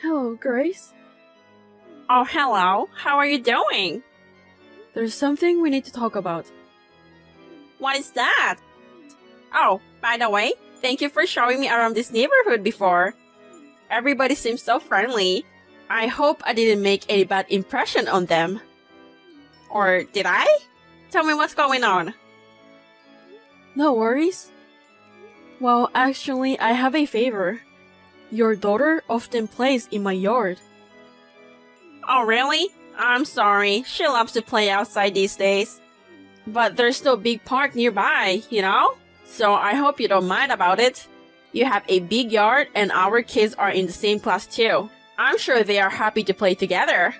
Hello, Grace. Oh, hello. How are you doing? There's something we need to talk about. What is that? Oh, by the way, thank you for showing me around this neighborhood before. Everybody seems so friendly. I hope I didn't make a bad impression on them. Or did I? Tell me what's going on. No worries. Well, actually, I have a favor. Your daughter often plays in my yard. Oh, really? I'm sorry. She loves to play outside these days. But there's no big park nearby, you know? So I hope you don't mind about it. You have a big yard and our kids are in the same class too. I'm sure they are happy to play together.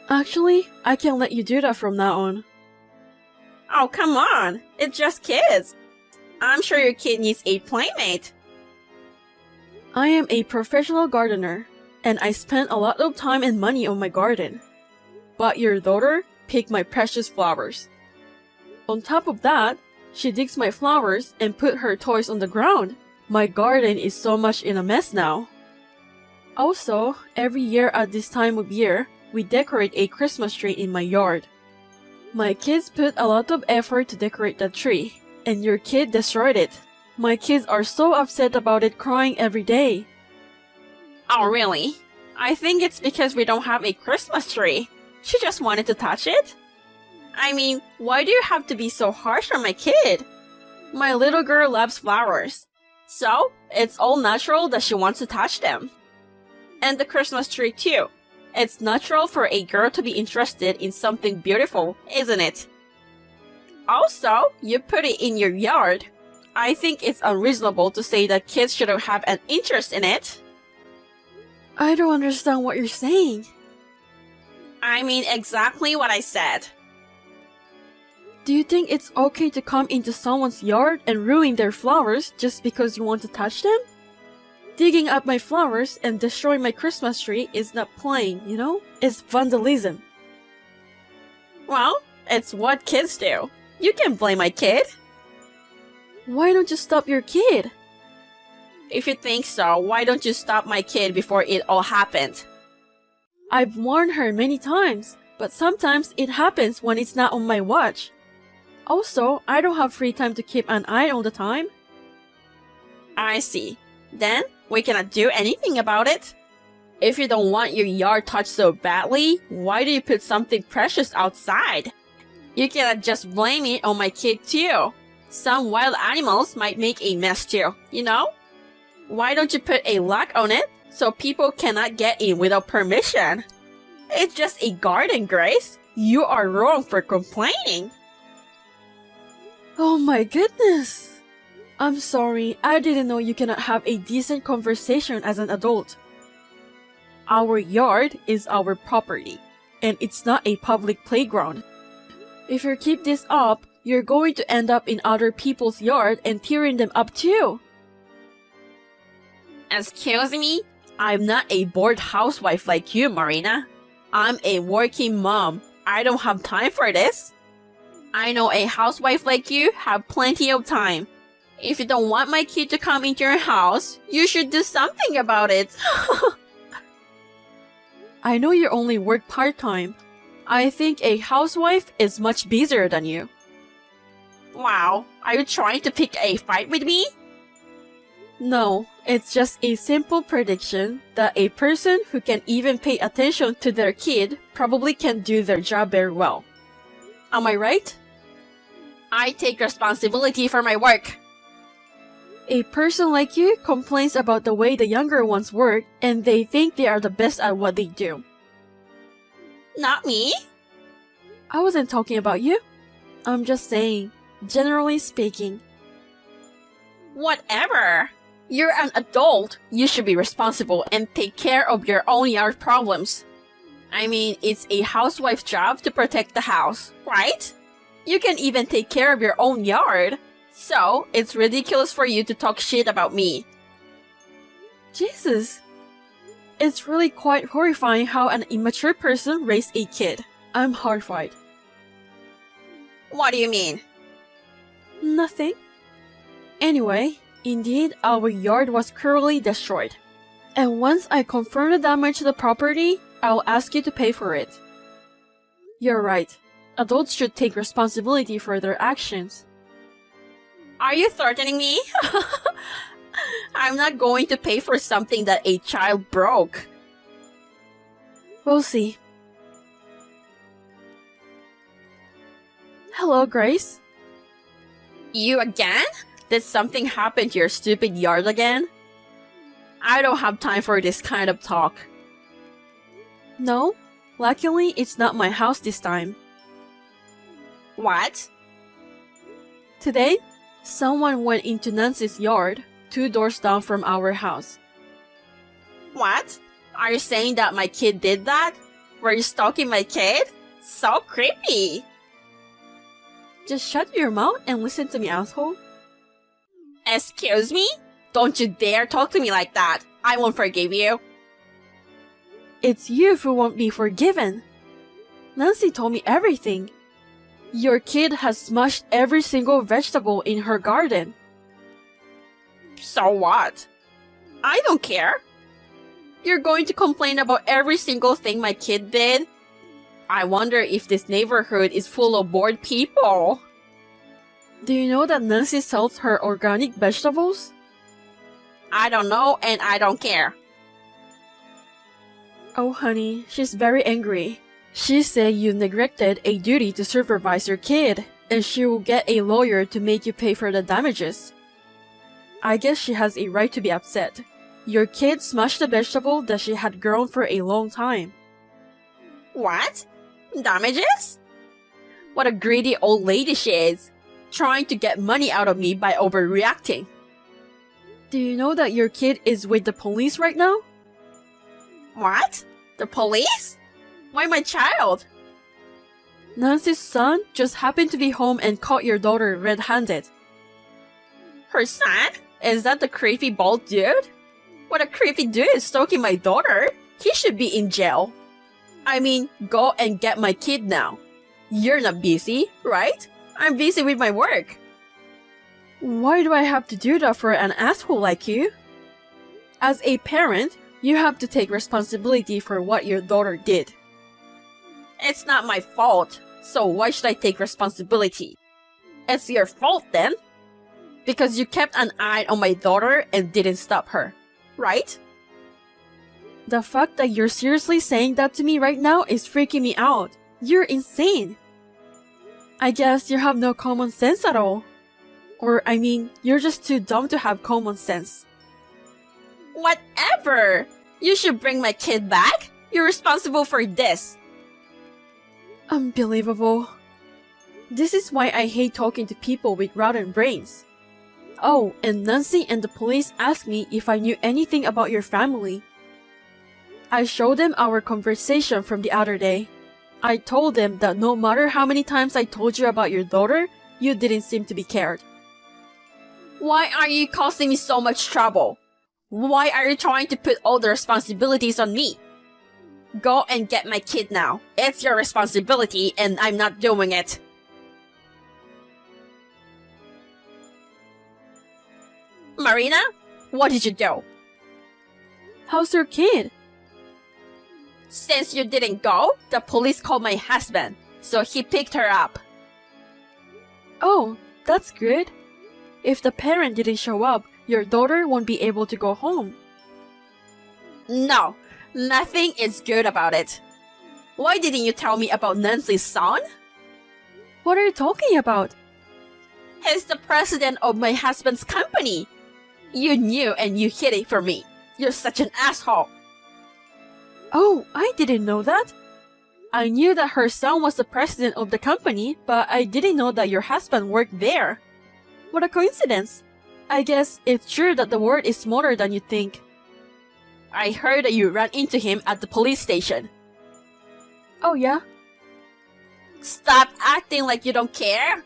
Actually, I can let you do that from now on. Oh, come on. It's just kids. I'm sure your kid needs a playmate. I am a professional gardener, and I spend a lot of time and money on my garden. But your daughter picked my precious flowers. On top of that, she digs my flowers and put her toys on the ground. My garden is so much in a mess now. Also, every year at this time of year, we decorate a Christmas tree in my yard. My kids put a lot of effort to decorate that tree, and your kid destroyed it. My kids are so upset about it, crying every day. Oh, really? I think it's because we don't have a Christmas tree. She just wanted to touch it? I mean, why do you have to be so harsh on my kid? My little girl loves flowers. So, it's all natural that she wants to touch them. And the Christmas tree too. It's natural for a girl to be interested in something beautiful, isn't it? Also, you put it in your yard. I think it's unreasonable to say that kids shouldn't have an interest in it. I don't understand what you're saying. I mean exactly what I said. Do you think it's okay to come into someone's yard and ruin their flowers just because you want to touch them? Digging up my flowers and destroying my Christmas tree is not playing, you know? It's vandalism. Well, it's what kids do. You can't blame my kid. Why don't you stop your kid? If you think so, why don't you stop my kid before it all happened? I've warned her many times, but sometimes it happens when it's not on my watch. Also, I don't have free time to keep an eye all the time. I see. Then, we cannot do anything about it. If you don't want your yard touched so badly, why do you put something precious outside? You cannot just blame it on my kid too. Some wild animals might make a mess too, you know? Why don't you put a lock on it so people cannot get in without permission? It's just a garden, Grace. You are wrong for complaining. Oh my goodness! I'm sorry, I didn't know you cannot have a decent conversation as an adult. Our yard is our property, and it's not a public playground. If you keep this up, you're going to end up in other people's yard and tearing them up too. Excuse me? I'm not a bored housewife like you, Marina. I'm a working mom. I don't have time for this. I know a housewife like you have plenty of time. If you don't want my kid to come into your house, you should do something about it. I know you only work part-time. I think a housewife is much busier than you. Wow, are you trying to pick a fight with me? No, it's just a simple prediction that a person who can even pay attention to their kid probably can do their job very well. Am I right? I take responsibility for my work. A person like you complains about the way the younger ones work and they think they are the best at what they do. Not me. I wasn't talking about you. I'm just saying, generally speaking. Whatever. You're an adult. You should be responsible and take care of your own yard problems. I mean, it's a housewife's job to protect the house, right? You can even take care of your own yard. So, it's ridiculous for you to talk shit about me. Jesus. It's really quite horrifying how an immature person raised a kid. I'm horrified. What do you mean? Nothing. Anyway, indeed, our yard was cruelly destroyed. And once I confirm the damage to the property, I'll ask you to pay for it. You're right. Adults should take responsibility for their actions. Are you threatening me? I'm not going to pay for something that a child broke. We'll see. Hello, Grace. You again? Did something happen to your stupid yard again? I don't have time for this kind of talk. No, luckily it's not my house this time. What? Today, someone went into Nancy's yard, 2 doors down from our house. What? Are you saying that my kid did that? Were you stalking my kid? So creepy. Just shut your mouth and listen to me, asshole. Excuse me? Don't you dare talk to me like that. I won't forgive you. It's you who won't be forgiven. Nancy told me everything. Your kid has smashed every single vegetable in her garden. So what? I don't care. You're going to complain about every single thing my kid did? I wonder if this neighborhood is full of bored people. Do you know that Nancy sells her organic vegetables? I don't know and I don't care. Oh honey, she's very angry. She said you neglected a duty to supervise your kid, and she will get a lawyer to make you pay for the damages. I guess she has a right to be upset. Your kid smashed a vegetable that she had grown for a long time. What? Damages? What a greedy old lady she is, trying to get money out of me by overreacting. Do you know that your kid is with the police right now? What? The police? Why my child? Nancy's son just happened to be home and caught your daughter red-handed. Her son? Is that the creepy bald dude? What a creepy dude is stalking my daughter. He should be in jail. I mean, go and get my kid now. You're not busy, right? I'm busy with my work. Why do I have to do that for an asshole like you? As a parent, you have to take responsibility for what your daughter did. It's not my fault, so why should I take responsibility? It's your fault then. Because you kept an eye on my daughter and didn't stop her, right? The fact that you're seriously saying that to me right now is freaking me out. You're insane. I guess you have no common sense at all. Or, I mean, you're just too dumb to have common sense. Whatever! You should bring my kid back. You're responsible for this. Unbelievable. This is why I hate talking to people with rotten brains. Oh, and Nancy and the police asked me if I knew anything about your family. I showed them our conversation from the other day. I told them that no matter how many times I told you about your daughter, you didn't seem to be cared. Why are you causing me so much trouble? Why are you trying to put all the responsibilities on me? Go and get my kid now. It's your responsibility and I'm not doing it. Marina, what did you do? How's your kid? Since you didn't go, the police called my husband, so he picked her up. Oh, that's good. If the parent didn't show up, your daughter won't be able to go home. No, nothing is good about it. Why didn't you tell me about Nancy's son? What are you talking about? He's the president of my husband's company. You knew and you hid it from me. You're such an asshole. Oh, I didn't know that. I knew that her son was the president of the company, but I didn't know that your husband worked there. What a coincidence. I guess it's true that the world is smaller than you think. I heard that you ran into him at the police station. Oh yeah? Stop acting like you don't care.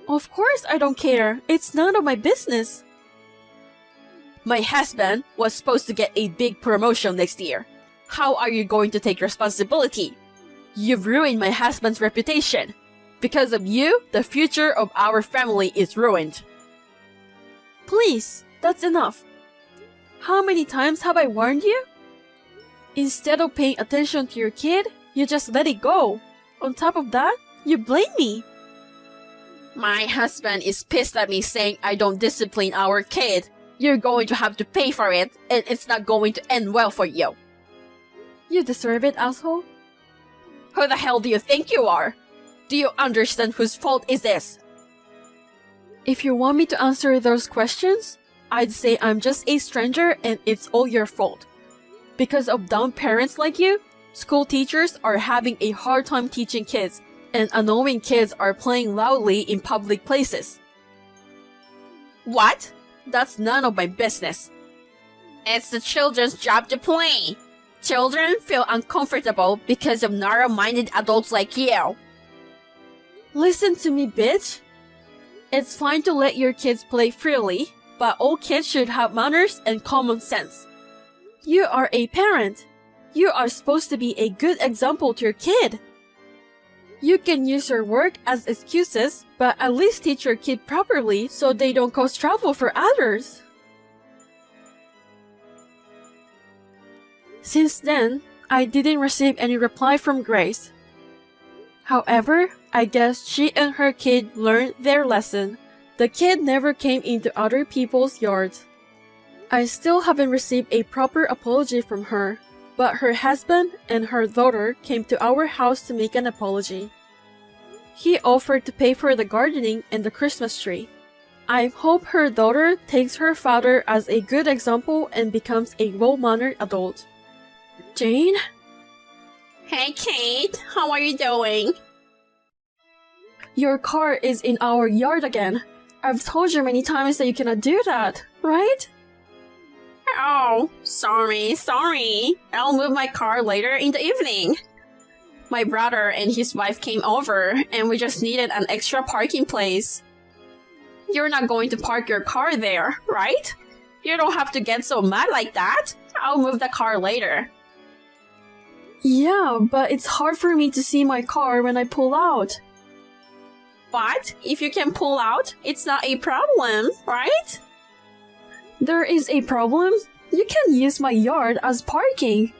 Of course I don't care. It's none of my business. My husband was supposed to get a big promotion next year. How are you going to take responsibility? You've ruined my husband's reputation. Because of you, the future of our family is ruined. Please, that's enough. How many times have I warned you? Instead of paying attention to your kid, you just let it go. On top of that, you blame me. My husband is pissed at me saying I don't discipline our kid. You're going to have to pay for it, and it's not going to end well for you. You deserve it, asshole. Who the hell do you think you are? Do you understand whose fault is this? If you want me to answer those questions, I'd say I'm just a stranger and it's all your fault. Because of dumb parents like you, school teachers are having a hard time teaching kids, and annoying kids are playing loudly in public places. What? That's none of my business. It's the children's job to play. Children feel uncomfortable because of narrow-minded adults like you. Listen to me, bitch. It's fine to let your kids play freely, but all kids should have manners and common sense. You are a parent. You are supposed to be a good example to your kid. You can use your work as excuses, but at least teach your kid properly so they don't cause trouble for others. Since then, I didn't receive any reply from Grace. However, I guess she and her kid learned their lesson. The kid never came into other people's yards. I still haven't received a proper apology from her, but her husband and her daughter came to our house to make an apology. He offered to pay for the gardening and the Christmas tree. I hope her daughter takes her father as a good example and becomes a well-mannered adult. Jane? Hey Kate, how are you doing? Your car is in our yard again. I've told you many times that you cannot do that, right? Oh, sorry. I'll move my car later in the evening. My brother and his wife came over, and we just needed an extra parking place. You're not going to park your car there, right? You don't have to get so mad like that. I'll move the car later. Yeah, but it's hard for me to see my car when I pull out. But if you can pull out, it's not a problem, right? There is a problem. You can use my yard as parking.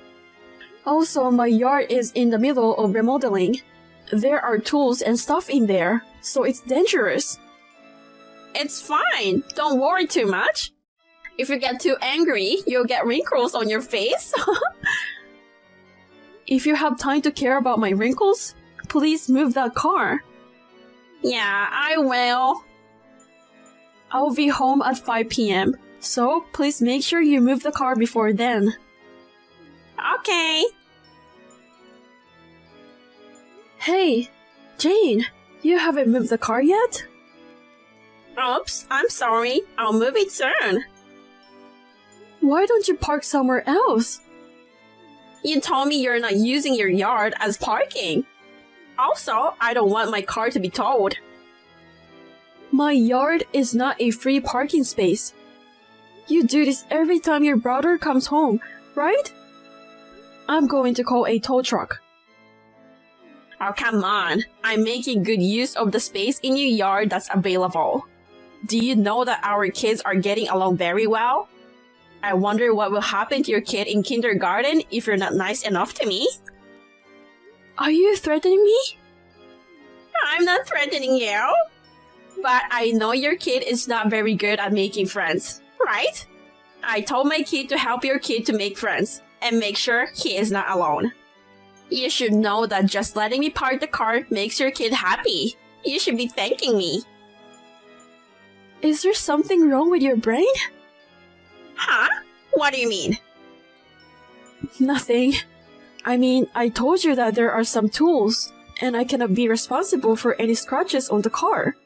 Also, my yard is in the middle of remodeling. There are tools and stuff in there, so it's dangerous. It's fine. Don't worry too much. If you get too angry, you'll get wrinkles on your face. If you have time to care about my wrinkles, please move that car. Yeah, I will. I'll be home at 5 p.m., so please make sure you move the car before then. Okay. Hey, Jane, you haven't moved the car yet? Oops, I'm sorry. I'll move it soon. Why don't you park somewhere else? You told me you're not using your yard as parking. Also, I don't want my car to be towed. My yard is not a free parking space. You do this every time your brother comes home, right? I'm going to call a tow truck. Oh, come on. I'm making good use of the space in your yard that's available. Do you know that our kids are getting along very well? I wonder what will happen to your kid in kindergarten if you're not nice enough to me. Are you threatening me? I'm not threatening you. But I know your kid is not very good at making friends, right? I told my kid to help your kid to make friends and make sure he is not alone. You should know that just letting me park the car makes your kid happy. You should be thanking me. Is there something wrong with your brain? Huh? What do you mean? Nothing. I mean, I told you that there are some tools, and I cannot be responsible for any scratches on the car.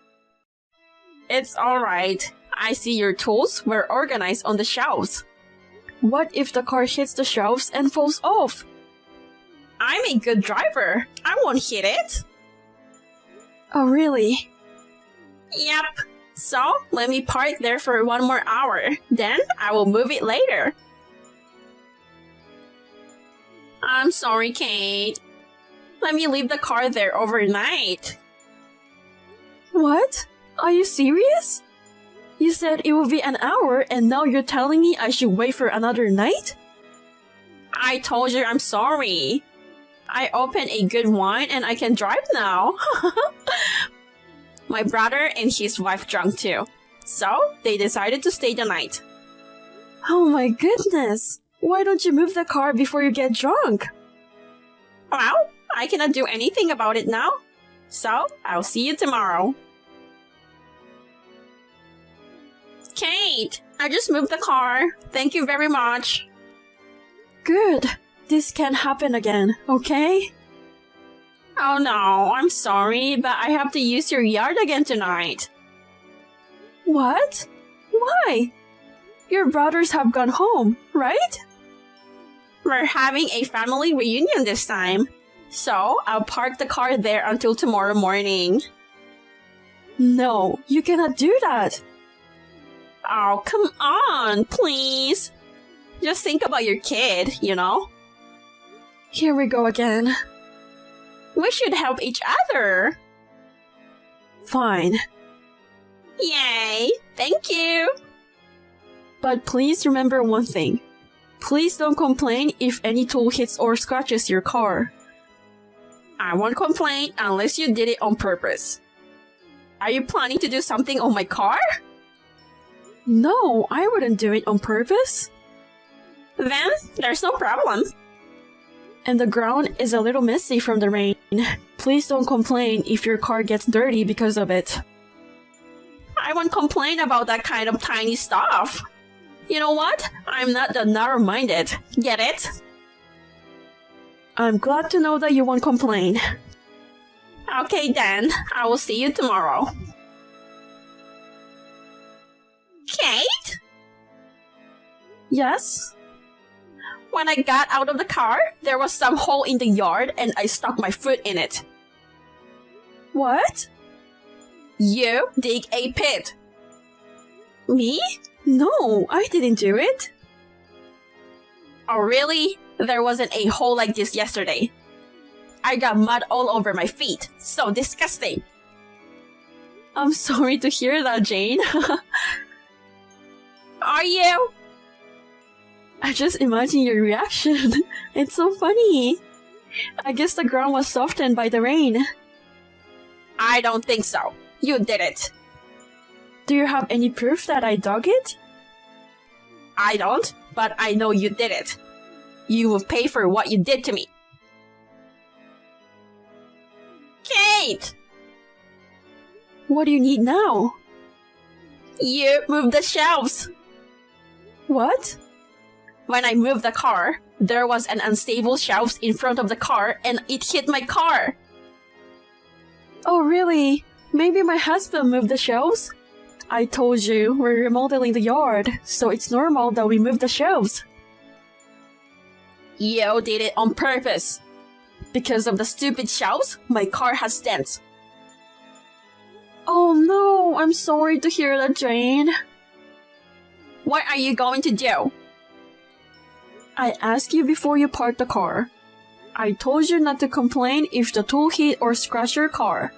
It's alright. I see your tools were organized on the shelves. What if the car hits the shelves and falls off? I'm a good driver. I won't hit it. Oh, really? Yep. So, let me park there for 1 more hour. Then, I will move it later. I'm sorry, Kate. Let me leave the car there overnight. What? Are you serious? You said it would be an hour and now you're telling me I should wait for another night? I told you I'm sorry. I opened a good wine and I can drive now. My brother and his wife drunk too. So they decided to stay the night. Oh my goodness! Why don't you move the car before you get drunk? Well, I cannot do anything about it now. So I'll see you tomorrow. Kate, I just moved the car. Thank you very much. Good. This can't happen again, okay? Oh no, I'm sorry, but I have to use your yard again tonight. What? Why? Your brothers have gone home, right? We're having a family reunion this time. So I'll park the car there until tomorrow morning. No, you cannot do that. Oh, come on, please. Just think about your kid, you know? Here we go again. We should help each other. Fine. Yay! Thank you! But please remember one thing. Please don't complain if any tool hits or scratches your car. I won't complain unless you did it on purpose. Are you planning to do something on my car? No, I wouldn't do it on purpose. Then there's no problem. And the ground is a little messy from the rain. Please don't complain if your car gets dirty because of it. I won't complain about that kind of tiny stuff. You know what? I'm not that narrow-minded. Get it? I'm glad to know that you won't complain. Okay then, I will see you tomorrow. Kate? Yes? When I got out of the car, there was some hole in the yard and I stuck my foot in it. What? You dig a pit. Me? No, I didn't do it. Oh really? There wasn't a hole like this yesterday. I got mud all over my feet. So disgusting. I'm sorry to hear that, Jane. Are you? I just imagine your reaction. It's so funny. I guess the ground was softened by the rain. I don't think so. You did it. Do you have any proof that I dug it? I don't, but I know you did it. You will pay for what you did to me. Kate! What do you need now? You moved the shelves. What? When I moved the car, there was an unstable shelves in front of the car and it hit my car. Oh, really? Maybe my husband moved the shelves? I told you, we're remodeling the yard, so it's normal that we move the shelves. You did it on purpose. Because of the stupid shelves, my car has dents. Oh no, I'm sorry to hear that, Jane. What are you going to do? I asked you before you parked the car. I told you not to complain if the tool hit or scratched your car.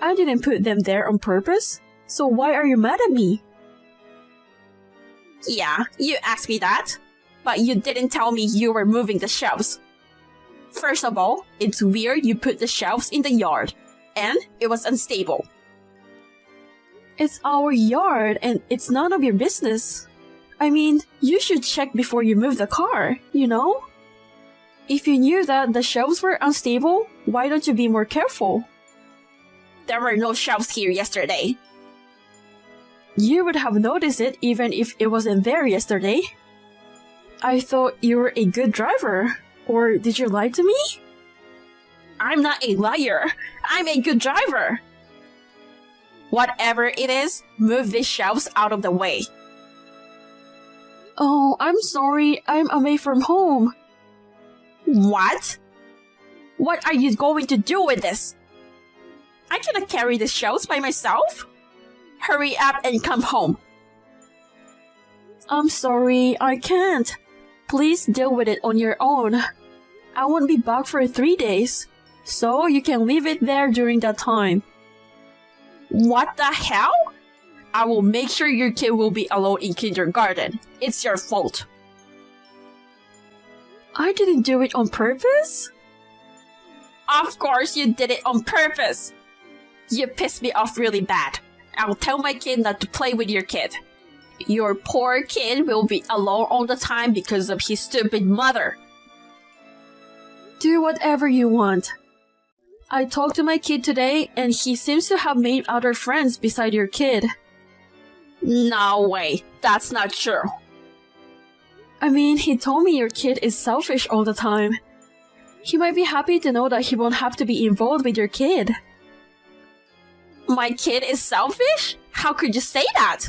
I didn't put them there on purpose, so why are you mad at me? Yeah, you asked me that, but you didn't tell me you were moving the shelves. First of all, it's weird you put the shelves in the yard, and it was unstable. It's our yard and it's none of your business. I mean, you should check before you move the car, you know? If you knew that the shelves were unstable, why don't you be more careful? There were no shelves here yesterday. You would have noticed it even if it wasn't there yesterday. I thought you were a good driver. Or did you lie to me? I'm not a liar. I'm a good driver. Whatever it is, move these shelves out of the way. Oh, I'm sorry. I'm away from home. What? What are you going to do with this? I cannot carry the shelves by myself. Hurry up and come home. I'm sorry, I can't. Please deal with it on your own. I won't be back for 3 days, so you can leave it there during that time. What the hell? I will make sure your kid will be alone in kindergarten. It's your fault. I didn't do it on purpose? Of course you did it on purpose. You pissed me off really bad. I'll tell my kid not to play with your kid. Your poor kid will be alone all the time because of his stupid mother. Do whatever you want. I talked to my kid today and he seems to have made other friends beside your kid. No way, that's not true. I mean, he told me your kid is selfish all the time. He might be happy to know that he won't have to be involved with your kid. My kid is selfish? How could you say that?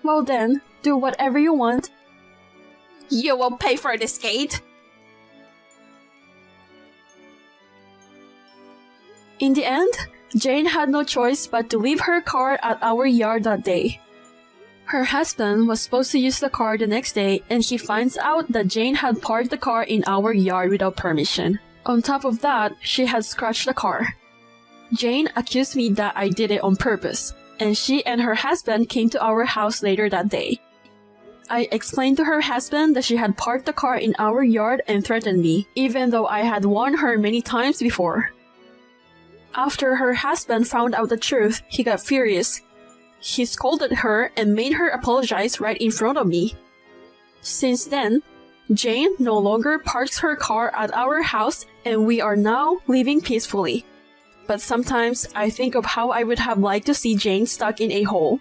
Well then, do whatever you want. You will pay for this, Kate. In the end, Jane had no choice but to leave her car at our yard that day. Her husband was supposed to use the car the next day and he finds out that Jane had parked the car in our yard without permission. On top of that, she had scratched the car. Jane accused me that I did it on purpose, and she and her husband came to our house later that day. I explained to her husband that she had parked the car in our yard and threatened me, even though I had warned her many times before. After her husband found out the truth, he got furious. He scolded her and made her apologize right in front of me. Since then, Jane no longer parks her car at our house and we are now living peacefully. But sometimes I think of how I would have liked to see Jane stuck in a hole.